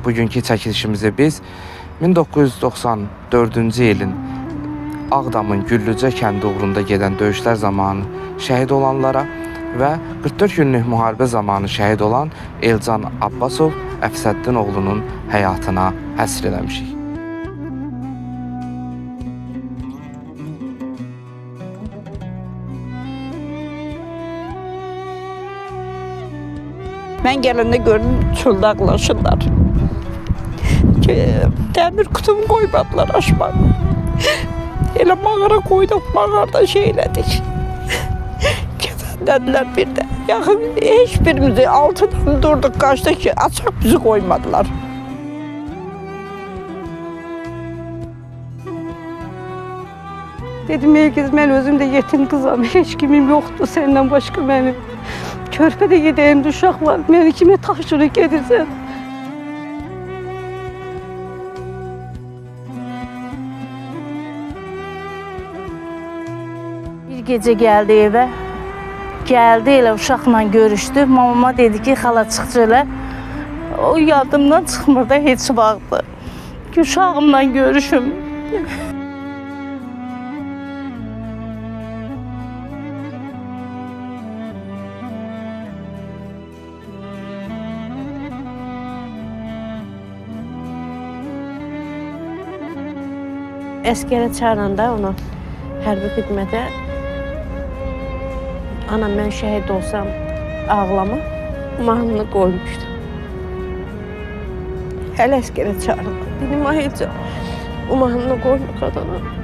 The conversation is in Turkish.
bugünkü çəkilişimizi biz 1994-cü ilin Ağdamın Güllücə kəndi uğrunda gedən döyüşlər zamanı şəhid olanlara və 44 günlük müharibə zamanı şəhid olan Elcan Abbasov Əfsəddin oğlunun həyatına həsr eləmişik. Ben gelende gördüm çölde ağlaşırlar. Demir kutumu koymadılar açmadı. Hele mağara koyduk, mağarada şeyledik. Kefen dediler bir de. Yakın hiçbirimizi altından durduk kaçtık ki açık bizi koymadılar. Dedim herkes ben özüm de yetim kızım. Hiç kimim yoktu senden başka benim. Körpede gideyim uşak var. Beni kime taşırık edirsen. Bir gece geldi eve. Geldi elə uşaqla görüşdü. Mamama dedi ki, xala çıxcı elə. O yadımdan çıxmır da heç vaxtı. Ki, uşağımla görüşüm. Əskərə çağıranda onu hərbi xidmətə anam mən şəhid olsam ağlama mahnını qoymuşdu. Hələ əskərə çağırdı. Dedim, Ayıca, o mahnını qoyma qadana.